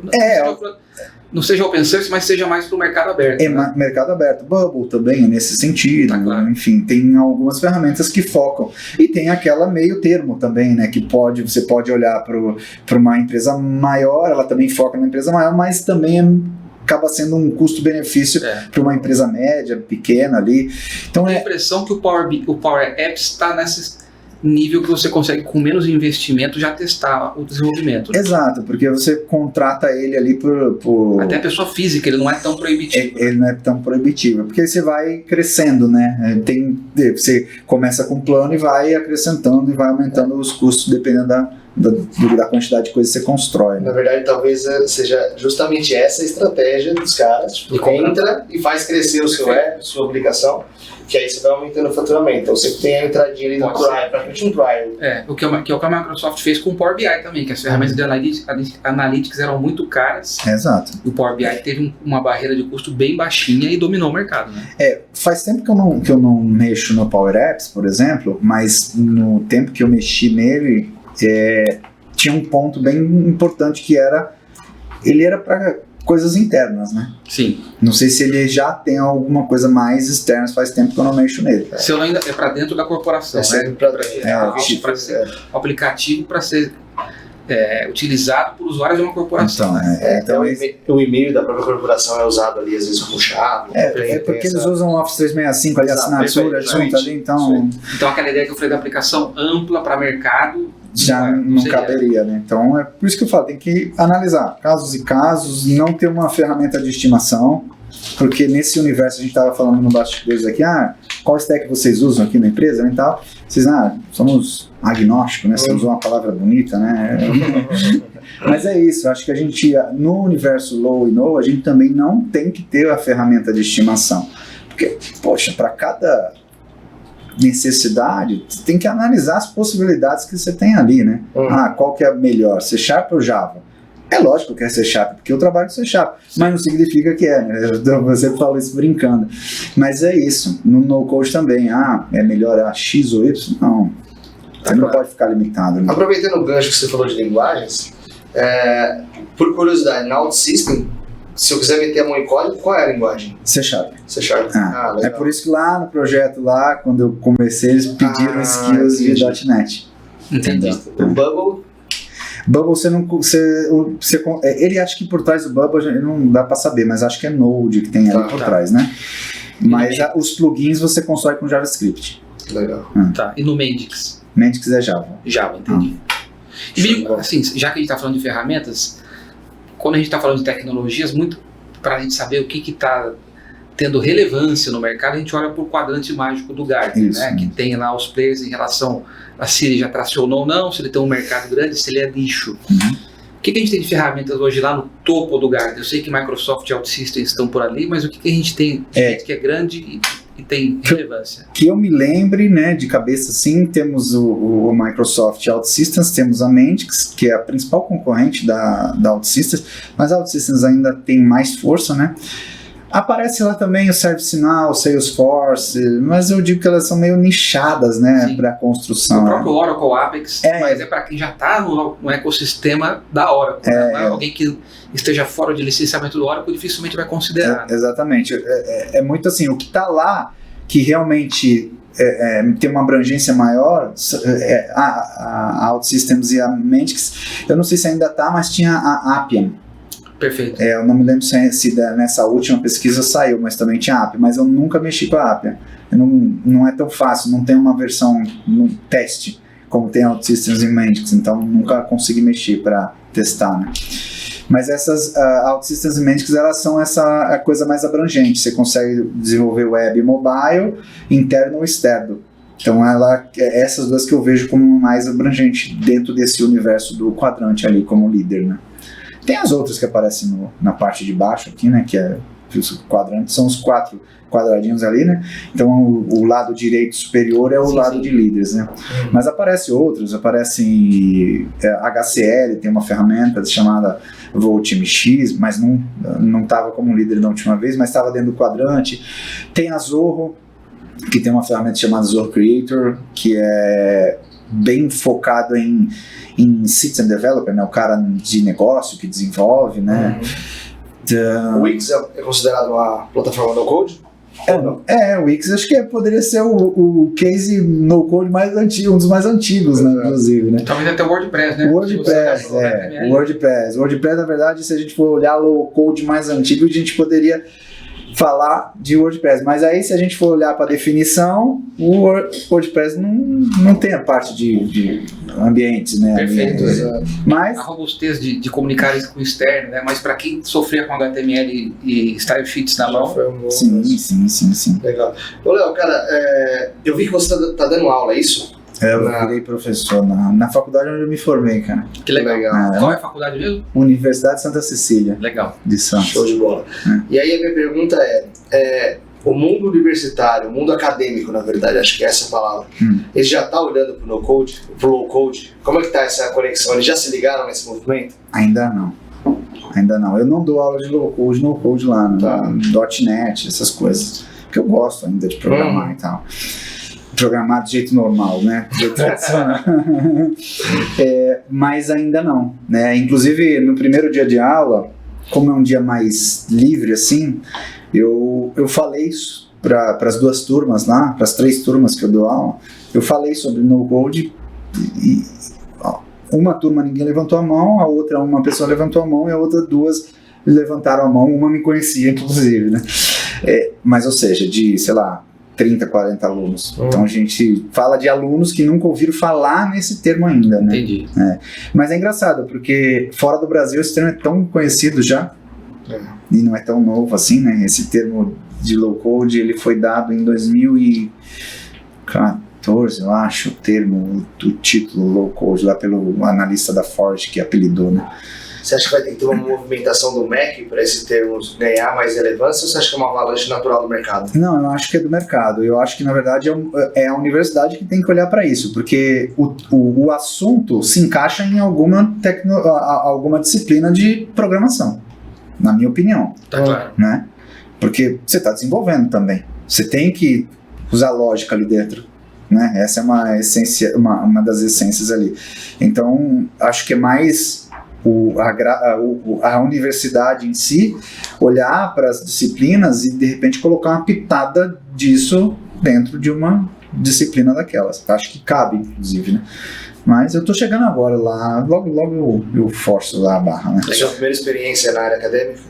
Não seja open source, mas seja mais para o mercado aberto. Mercado aberto. Bubble também é nesse sentido. Claro. Enfim, tem algumas ferramentas que focam. E tem aquela meio termo também, né? Que você pode olhar para uma empresa maior, ela também foca na empresa maior, mas também acaba sendo um custo-benefício para uma empresa média, pequena ali. Então, a impressão que o Power Apps está nesse nível que você consegue, com menos investimento, já testar o desenvolvimento. Né? Exato, porque você contrata ele ali por... Até a pessoa física, ele não é tão proibitivo. Ele não é tão proibitivo, porque você vai crescendo, né? Você começa com um plano e vai acrescentando e vai aumentando os custos dependendo da quantidade de coisas que você constrói. Né? Na verdade, talvez seja justamente essa a estratégia dos caras. Tipo, entra e faz crescer o seu app, sua aplicação, que aí você vai aumentando o faturamento. Então você tem a entradinha ali no trial, praticamente um trial. O que a Microsoft fez com o Power BI também, que as ferramentas de Analytics eram muito caras. Exato. E o Power BI teve uma barreira de custo bem baixinha e dominou o mercado. Né? Faz tempo que eu não mexo no Power Apps, por exemplo, mas no tempo que eu mexi nele, tinha um ponto bem importante que ele era para coisas internas, né? Sim. Não sei se ele já tem alguma coisa mais externa, faz tempo que eu não mexo nele. Se eu ainda é para dentro da corporação, né? Para ser aplicativo para ser utilizado por usuários de uma corporação. Então, o e-mail da própria corporação é usado ali às vezes como chave. Porque eles usam o Office 365 ali, assinatura junto ali, então aquela ideia que eu falei da aplicação ampla para mercado já não caberia, né? Então é por isso que eu falo, tem que analisar casos e casos, não ter uma ferramenta de estimação, porque nesse universo a gente estava falando no bastidores aqui, qual stack vocês usam aqui na empresa, né, e tal, vocês, somos agnósticos, né, você usou uma palavra bonita, né, mas é isso, acho que a gente, no universo low e no, a gente também não tem que ter a ferramenta de estimação, porque, poxa, para cada necessidade, você tem que analisar as possibilidades que você tem ali, né? Qual que é melhor, C# ou Java? É lógico que é C#, porque eu trabalho com C#, mas não significa que né? Você fala isso brincando. Mas é isso, no no-code também, é melhor a X ou Y? Não, você não pode ficar limitado. Né? Aproveitando o gancho que você falou de linguagens, por curiosidade, na OutSystem, se eu quiser meter a mão em código, qual é a linguagem? C#. Legal. É por isso que lá no projeto, quando eu comecei, eles pediram skills de .NET. Entendi. O Bubble? Bubble, ele acha que por trás do Bubble não dá para saber, mas acho que é Node que tem ali por trás, né? Mas os plugins você constrói com JavaScript. Legal. E no Mendix? Mendix é Java. Java, entendi. E assim, já que a gente está falando de ferramentas, quando a gente está falando de tecnologias, muito para a gente saber o que está tendo relevância no mercado, a gente olha para o quadrante mágico do Gartner, né? Que tem lá os players em relação a se ele já tracionou ou não, se ele tem um mercado grande, se ele é nicho. O que a gente tem de ferramentas hoje lá no topo do Gartner? Eu sei que Microsoft e OutSystems estão por ali, mas o que a gente tem de gente que é grande e tem relevância? Que eu me lembre, né, de cabeça assim, temos o Microsoft OutSystems, temos a Mendix, que é a principal concorrente da OutSystems, mas a OutSystems ainda tem mais força, né? Aparece lá também o ServiceNow, o Salesforce, mas eu digo que elas são meio nichadas, né, para construção. O próprio Oracle Apex, mas é para quem já está no ecossistema da Oracle. Né? Alguém que esteja fora de licenciamento do Oracle dificilmente vai considerar. Exatamente. É muito assim, o que está lá, que realmente tem uma abrangência maior, a OutSystems e a Mendix, eu não sei se ainda está, mas tinha a Appian. Perfeito. Eu não me lembro se nessa última pesquisa saiu, mas também tinha Appian, mas eu nunca mexi com a Appian. Não é tão fácil, não tem uma versão no teste como tem a OutSystems e Mendix, então nunca consegui mexer para testar, né? Mas essas OutSystems e Mendix, elas são essa coisa mais abrangente. Você consegue desenvolver web e mobile, interno ou externo. Então essas duas que eu vejo como mais abrangente dentro desse universo do quadrante ali como líder, né? Tem as outras que aparecem na parte de baixo aqui, né, que os quadrantes são os 4 quadradinhos ali, né? Então o lado direito superior é o lado de líderes, né? Mas aparece outros, aparece HCL, tem uma ferramenta chamada VoltMX, mas não estava como líder da última vez, mas estava dentro do quadrante. Tem a Zorro, que tem uma ferramenta chamada Zorro Creator, que é bem focado em System Developer, né? O cara de negócio que desenvolve, né? O Wix é considerado uma plataforma no-code? O Wix acho que poderia ser o case no-code mais antigo, um dos mais antigos, né? Inclusive, né? Talvez até o WordPress, né? WordPress, na verdade, se a gente for olhar o code mais antigo, a gente poderia falar de WordPress, mas aí se a gente for olhar para a definição, o WordPress não tem a parte de ambientes, né? Perfeito. Mas a robustez de comunicar isso com o externo, né? Mas para quem sofria com HTML e style sheets na mão, foi um bom. Sim. Legal. Ô, Léo, cara, eu vi que você tá dando aula, é isso? Eu virei professor na faculdade onde eu me formei, cara. Que legal. Qual é a faculdade mesmo? Universidade Santa Cecília. Legal. De Santos. Show de bola. E aí a minha pergunta o mundo universitário, o mundo acadêmico, na verdade, acho que é essa a palavra, ele já está olhando para o no-code, para o low-code? Como é que está essa conexão? Eles já se ligaram nesse movimento? Ainda não. Eu não dou aula de low-code, no-code lá, .NET, essas coisas. Porque eu gosto ainda de programar e tal. Programar de jeito normal, né? De jeito tradicional. Mas ainda não, né? Inclusive, no primeiro dia de aula, como é um dia mais livre, assim, eu falei isso para as 2 turmas lá, para as 3 turmas que eu dou aula, eu falei sobre no-code e uma turma ninguém levantou a mão, a outra uma pessoa levantou a mão e a outra 2 levantaram a mão, uma me conhecia, inclusive, né? Mas, ou seja, de, sei lá, 30, 40 alunos. Então a gente fala de alunos que nunca ouviram falar nesse termo ainda, né? Entendi. Mas é engraçado, porque fora do Brasil esse termo é tão conhecido já, e não é tão novo assim, né? Esse termo de low-code, ele foi dado em 2014, eu acho, o título low-code, lá pelo analista da Ford que apelidou, né? Você acha que vai ter que ter uma movimentação do MEC para esse termo ganhar mais relevância, ou você acha que é uma avalanche natural do mercado? Não, eu acho que é do mercado. Eu acho que, na verdade, é a universidade que tem que olhar para isso, porque o assunto se encaixa em alguma disciplina de programação, na minha opinião. Tá claro. Né? Porque você está desenvolvendo também. Você tem que usar lógica ali dentro. Né? Essa é uma das essências ali. Então, acho que é mais a universidade em si olhar para as disciplinas e de repente colocar uma pitada disso dentro de uma disciplina daquelas. Acho que cabe, inclusive, né? Mas eu tô chegando agora lá, logo eu forço lá a barra, né? A sua primeira experiência na área acadêmica?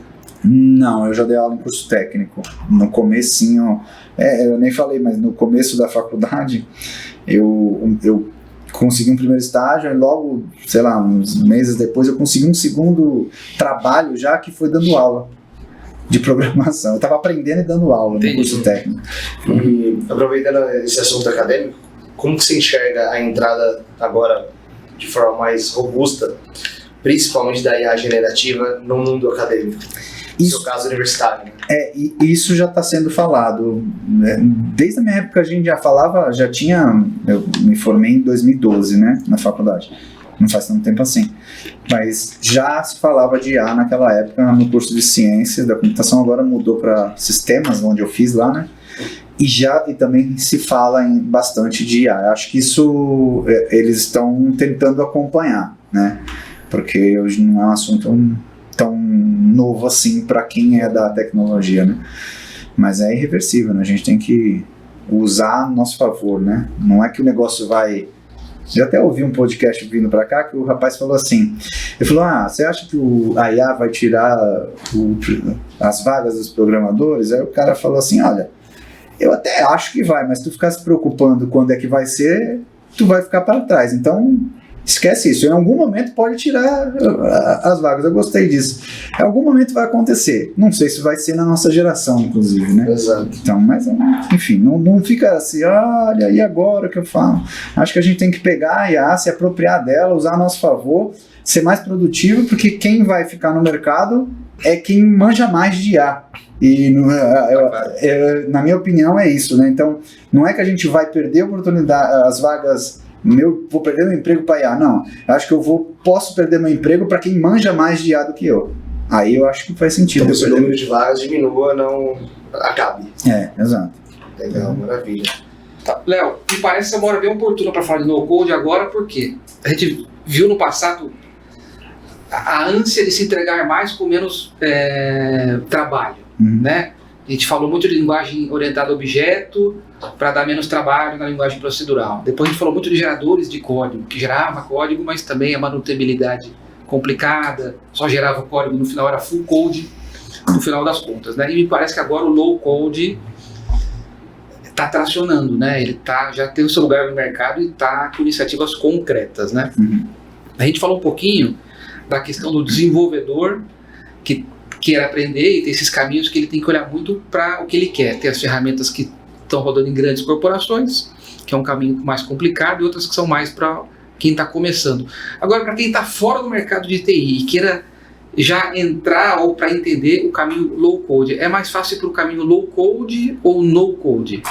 Não, eu já dei aula em curso técnico. No comecinho, eu nem falei, mas no começo da faculdade, eu consegui um primeiro estágio, e logo, sei lá, uns meses depois, eu consegui um segundo trabalho já que foi dando aula de programação. Eu estava aprendendo e dando aula no curso técnico. E aproveitando esse assunto acadêmico, como que você enxerga a entrada agora de forma mais robusta, principalmente da IA generativa no mundo acadêmico? No seu caso universitário, né? E isso já está sendo falado. Desde a minha época a gente já falava, eu me formei em 2012, né, na faculdade. Não faz tanto tempo assim. Mas já se falava de IA naquela época no curso de ciências da computação, agora mudou para sistemas, onde eu fiz lá, né? E também se fala bastante de IA. Acho que isso eles estão tentando acompanhar, né? Porque hoje não é um assunto tão novo assim para quem é da tecnologia, né? Mas é irreversível, né? A gente tem que usar a nosso favor, né? Não é que o negócio vai... Já até ouvi um podcast vindo para cá que o rapaz falou assim, ele falou, você acha que a IA vai tirar as vagas dos programadores? Aí o cara falou assim, olha, eu até acho que vai, mas tu ficar se preocupando quando é que vai ser, tu vai ficar para trás. Então, esquece isso. Em algum momento pode tirar as vagas. Eu gostei disso. Em algum momento vai acontecer. Não sei se vai ser na nossa geração, inclusive, né? Exato. Então, mas, enfim, não fica assim, olha, e agora o que eu falo? Acho que a gente tem que pegar a IA, se apropriar dela, usar a nosso favor, ser mais produtivo, porque quem vai ficar no mercado é quem manja mais de IA. E na minha opinião é isso, né? Então, não é que a gente vai perder a oportunidade, as vagas, vou perder meu emprego para IA, não. Eu acho que posso perder meu emprego para quem manja mais de IA do que eu. Aí eu acho que faz sentido. Então, se o número de vagas diminua, não acabe. Exato. Legal, maravilha. Tá. Léo, me parece essa hora bem oportuna para falar de no-code agora, porque a gente viu no passado a ânsia de se entregar mais com menos trabalho, né? A gente falou muito de linguagem orientada a objeto para dar menos trabalho na linguagem procedural. Depois a gente falou muito de geradores de código, que gerava código, mas também a manutenibilidade complicada, só gerava código, no final era full code, no final das contas, né? E me parece que agora o low code está tracionando, né? Ele já tem o seu lugar no mercado e está com iniciativas concretas, né? A gente falou um pouquinho da questão do desenvolvedor que quer aprender e tem esses caminhos que ele tem que olhar muito para o que ele quer. Tem as ferramentas que estão rodando em grandes corporações, que é um caminho mais complicado, e outras que são mais para quem está começando. Agora, para quem está fora do mercado de TI e queira já entrar ou para entender o caminho low code, é mais fácil para o caminho low code ou no code?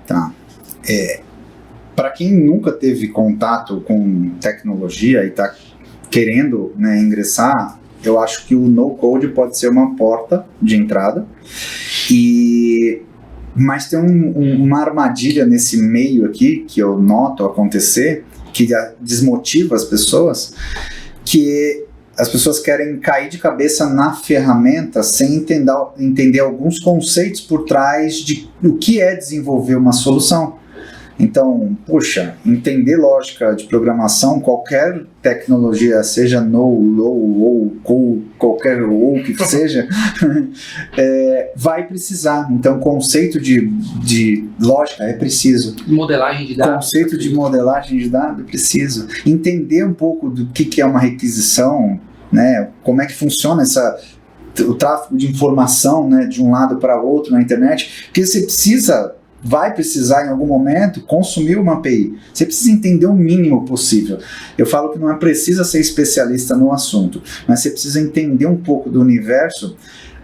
Tá. Para quem nunca teve contato com tecnologia e está querendo, né, ingressar, eu acho que o no-code pode ser uma porta de entrada, mas tem uma armadilha nesse meio aqui, que eu noto acontecer, que desmotiva as pessoas, que as pessoas querem cair de cabeça na ferramenta sem entender alguns conceitos por trás de o que é desenvolver uma solução. Então, entender lógica de programação, qualquer tecnologia, seja no, low, ou qualquer ou que seja, vai precisar. Então, conceito de lógica é preciso. Modelagem de dados. Conceito de modelagem de dados é preciso. Entender um pouco do que é uma requisição, né? Como é que funciona o tráfego de informação, né, de um lado para outro na internet, porque você vai precisar em algum momento consumir uma API. Você precisa entender o mínimo possível. Eu falo que não precisa ser especialista no assunto, mas você precisa entender um pouco do universo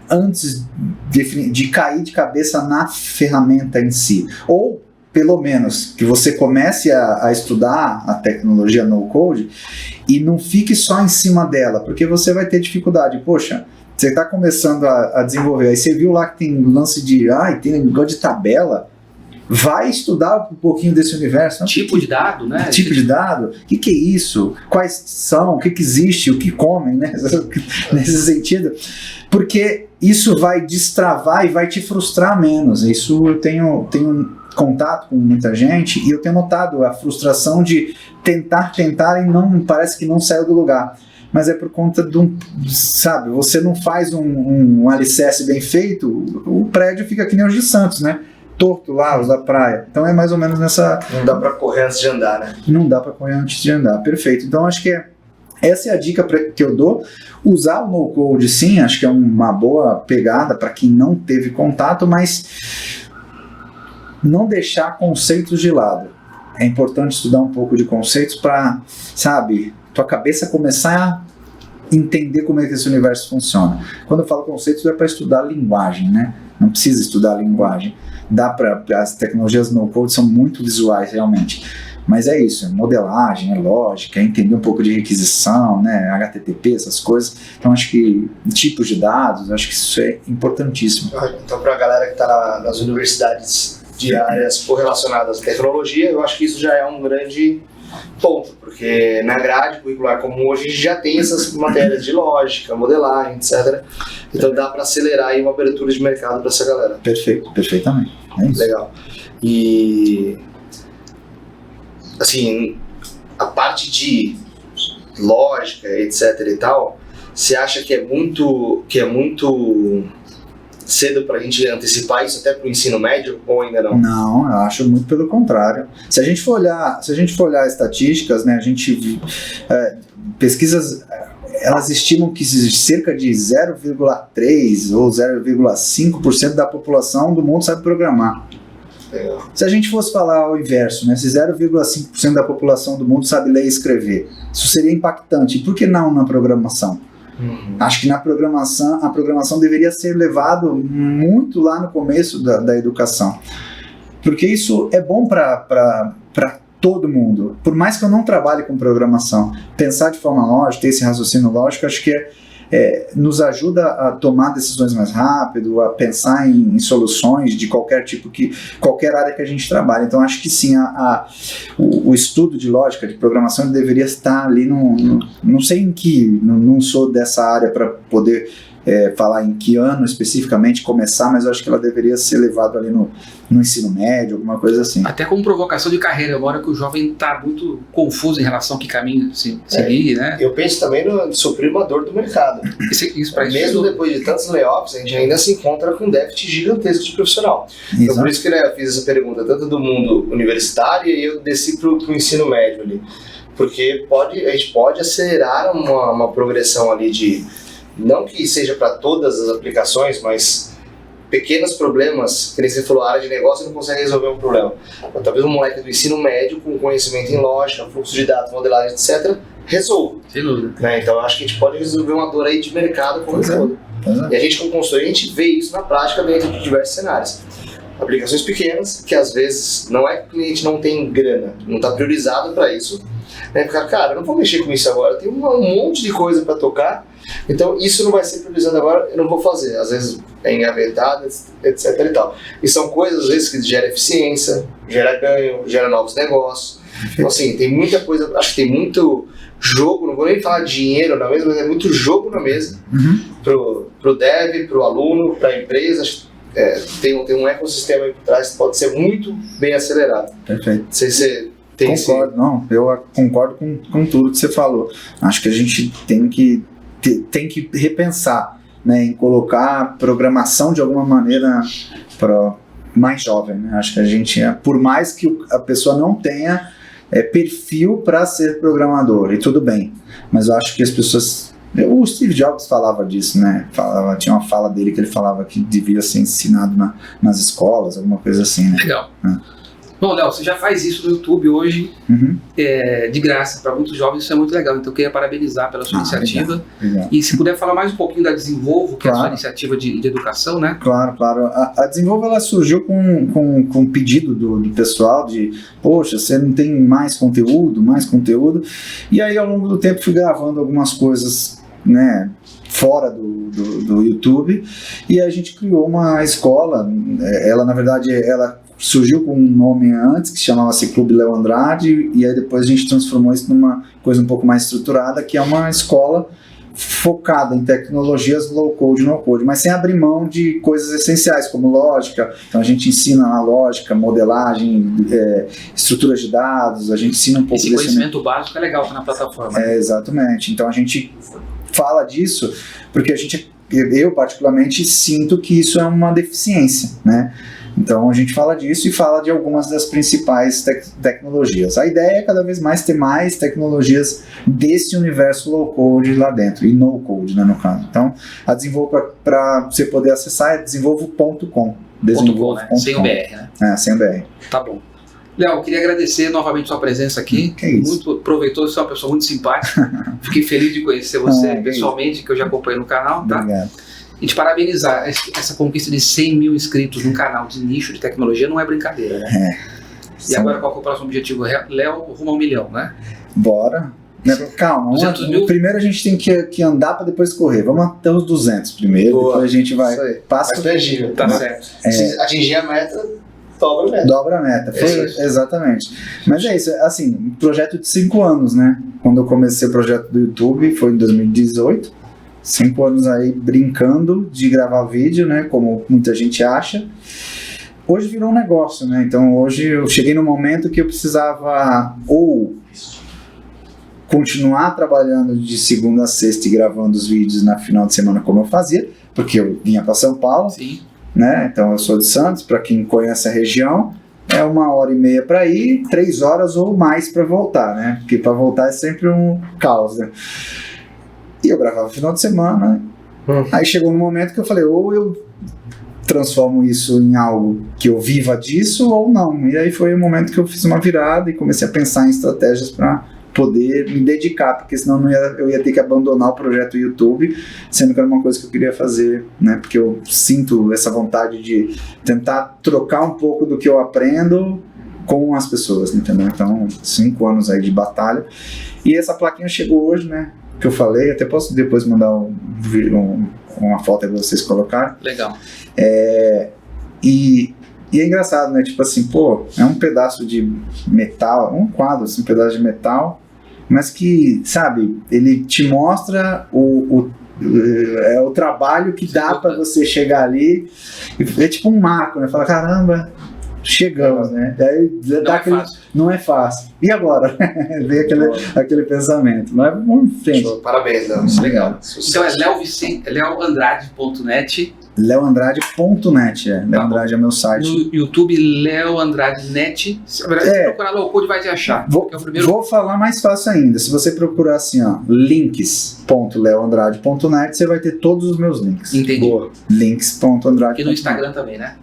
antes de cair de cabeça na ferramenta em si. Ou, pelo menos, que você comece a estudar a tecnologia no-code e não fique só em cima dela, porque você vai ter dificuldade. Você está começando a desenvolver, aí você viu lá que tem lance tem negócio de tabela. Vai estudar um pouquinho desse universo. Tipo de dado, né? Tipo de dado. O que é isso? Quais são? O que existe? O que comem, né? Nesse sentido. Porque isso vai destravar e vai te frustrar menos. Isso eu tenho contato com muita gente e eu tenho notado a frustração de tentar e parece que não saiu do lugar. Mas é por conta você não faz um alicerce bem feito, o prédio fica que nem os de Santos, né? Torto lá, os da praia. Então é mais ou menos nessa... Não dá para correr antes de andar, né? Não dá para correr antes de andar, perfeito. Então acho que essa é a dica que eu dou. Usar o no-code, sim, acho que é uma boa pegada para quem não teve contato, mas não deixar conceitos de lado. É importante estudar um pouco de conceitos para, tua cabeça começar entender como é que esse universo funciona. Quando eu falo conceitos, é para estudar linguagem, né? Não precisa estudar linguagem. As tecnologias no-code são muito visuais, realmente. Mas é isso, é modelagem, é lógica, é entender um pouco de requisição, né? HTTP, essas coisas. Então, acho que tipos de dados, acho que isso é importantíssimo. Então, para a galera que está nas universidades de áreas correlacionadas à tecnologia, eu acho que isso já é um grande ponto, porque na grade curricular comum hoje a gente já tem essas matérias de lógica, modelagem, etc. Então dá para acelerar aí uma abertura de mercado para essa galera. Perfeito, perfeitamente. É isso. Legal. E assim, a parte de lógica, etc e tal, você acha que é muito cedo para a gente antecipar isso até para o ensino médio ou ainda não? Não, eu acho muito pelo contrário. Se a gente for olhar estatísticas, né, a gente pesquisas, elas estimam que cerca de 0,3 ou 0,5% da população do mundo sabe programar. Legal. Se a gente fosse falar o inverso, né, se 0,5% da população do mundo sabe ler e escrever, isso seria impactante. E por que não na programação? Acho que a programação deveria ser levado muito lá no começo da educação, porque isso é bom para todo mundo. Por mais que eu não trabalhe com programação, pensar de forma lógica, ter esse raciocínio lógico, acho que nos ajuda a tomar decisões mais rápido, a pensar em soluções de qualquer tipo, qualquer área que a gente trabalha. Então acho que sim, o estudo de lógica, de programação, deveria estar ali, não sei em que, não sou dessa área para poder falar em que ano especificamente começar, mas eu acho que ela deveria ser levada ali no ensino médio, alguma coisa assim. Até como provocação de carreira, uma hora que o jovem está muito confuso em relação a que caminho seguir, né? Eu penso também no suprir uma dor do mercado. Mesmo depois de tantos layoffs, a gente ainda se encontra com um déficit gigantesco de profissional. Exato. Então por isso que eu fiz essa pergunta, tanto do mundo universitário e eu desci para o ensino médio ali. Porque a gente pode acelerar uma progressão ali de... Não que seja para todas as aplicações, mas pequenos problemas, que nem você falou, a área de negócio não consegue resolver um problema. Então, talvez um moleque do ensino médio, com conhecimento em lógica, fluxo de dados, modelagem, etc., resolva. Sem dúvida. Né? Então, eu acho que a gente pode resolver uma dor aí de mercado como um todo. E a gente, como consultor, a gente vê isso na prática dentro de diversos cenários. Aplicações pequenas, que às vezes não é que o cliente não tem grana, não está priorizado para isso. Né? Porque, cara, eu não vou mexer com isso agora, tem um monte de coisa para tocar, então isso não vai ser priorizado agora, eu não vou fazer. Às vezes é engavetado, etc e tal. E são coisas, às vezes, que geram eficiência, gera ganho, gera novos negócios. Então, assim, tem muita coisa, acho que tem muito jogo, não vou nem falar de dinheiro na mesa, mas é muito jogo na mesa, pro dev, pro aluno, pra empresa. Tem um ecossistema aí por trás que pode ser muito bem acelerado. Perfeito. Não sei se você tem eu concordo com tudo que você falou. Acho que a gente tem que repensar, né, em colocar programação de alguma maneira para mais jovem, né? Acho que a gente, por mais que a pessoa não tenha perfil para ser programador, e tudo bem, mas eu acho que as pessoas... O Steve Jobs falava disso, né? Tinha uma fala dele que ele falava que devia ser ensinado nas escolas, alguma coisa assim, né? Legal. Bom, Léo, você já faz isso no YouTube hoje, de graça, para muitos jovens, isso é muito legal. Então eu queria parabenizar pela sua iniciativa. Legal. E se puder falar mais um pouquinho da Desenvolvo, que é a sua iniciativa de educação, né? Claro. A Desenvolvo, ela surgiu com um pedido do pessoal de, poxa, você não tem mais conteúdo. E aí, ao longo do tempo, fui gravando algumas coisas, né, fora do YouTube, e a gente criou uma escola. Ela, na verdade, surgiu com um nome antes, que chamava-se Clube Léo Andrade, e aí depois a gente transformou isso numa coisa um pouco mais estruturada, que é uma escola focada em tecnologias low-code e no-code, mas sem abrir mão de coisas essenciais, como lógica. Então a gente ensina na lógica, modelagem, estruturas de dados, a gente ensina um pouco... Esse conhecimento básico é legal na plataforma. Exatamente. Então a gente fala disso porque eu particularmente sinto que isso é uma deficiência, né? Então a gente fala disso e fala de algumas das principais tecnologias. A ideia é cada vez mais ter mais tecnologias desse universo low-code lá dentro, e no-code, né, no caso. Então a Desenvolvo, para você poder acessar, é desenvolvo.com. .com, né? Sem o BR, né? Sem o BR. Tá bom. Léo, queria agradecer novamente sua presença aqui. Que isso. Muito proveitoso, você é uma pessoa muito simpática. Fiquei feliz de conhecer você pessoalmente, que eu já acompanho no canal, tá? Obrigado. E te parabenizar. Essa conquista de 100 mil inscritos num canal de nicho de tecnologia não é brincadeira, né? E agora qual que é o próximo objetivo? Léo rumo a 1 milhão, né? Bora. Calma, 200 mil? Primeiro a gente tem que andar para depois correr. Vamos até os 200 primeiro, Boa. depois a gente vai. Isso aí. Passa Mas tangível. Tá certo. Se atingir a meta, dobra a meta. dobra a meta. Foi, isso. exatamente. Mas é isso, assim, um projeto de 5 anos, né? Quando eu comecei o projeto do YouTube, foi em 2018. 5 anos aí brincando de gravar vídeo, né? Como muita gente acha. Hoje virou um negócio, né? Então hoje eu cheguei no momento que eu precisava ou continuar trabalhando de segunda a sexta e gravando os vídeos na final de semana como eu fazia, porque eu vinha para São Paulo, Sim. né? Então eu sou de Santos, para quem conhece a região, é 1h30 para ir, 3 horas ou mais para voltar, né? Porque para voltar é sempre um caos, né? E eu gravava no final de semana, aí chegou um momento que eu falei, ou eu transformo isso em algo que eu viva disso ou não. E aí foi o momento que eu fiz uma virada e comecei a pensar em estratégias para poder me dedicar, porque senão eu ia ter que abandonar o projeto YouTube, sendo que era uma coisa que eu queria fazer, né? Porque eu sinto essa vontade de tentar trocar um pouco do que eu aprendo com as pessoas, entendeu? Então, 5 anos aí de batalha. E essa plaquinha chegou hoje, né? Que eu falei, até posso depois mandar uma foto aí pra vocês colocarem. Legal. E é engraçado, né? Tipo assim, pô, é um pedaço de metal, um quadro, assim, um pedaço de metal, mas que, sabe, ele te mostra o trabalho que dá pra você chegar ali. É tipo um marco, né? Fala, caramba, chegamos, né? Daí dá não é fácil. E agora? Vem aquele pensamento. Mas vamos em frente. Show. Parabéns, Léo. Legal. Então é leoandrade.net. leoandrade.net, Léo Andrade é meu site. No YouTube, Léo Andrade Net. Se procurar low code vai te achar. Vou falar mais fácil ainda. Se você procurar assim, ó, links.leoandrade.net, você vai ter todos os meus links. Entendi. Boa. Links.andrade.net. E no Instagram também, né?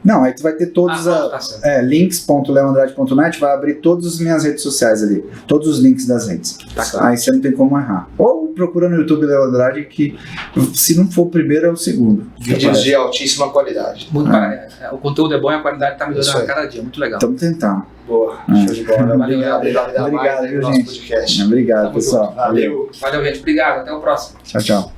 Não, aí tu vai ter todos tá links.leoandrade.net, vai abrir todas as minhas redes sociais ali, todos os links das redes. Tá claro. Aí você não tem como errar. Ou procura no YouTube Léo Andrade, que se não for o primeiro, é o segundo. Vídeos de altíssima qualidade. O conteúdo é bom e a qualidade está melhorando Isso a aí. cada dia. Muito legal. Estamos tentando. Boa, show de bola. Obrigado, Obrigado, viu, nosso gente? podcast. Obrigado, Tamo pessoal. Valeu. Valeu, gente. Obrigado. Até o próximo. Tchau, tchau.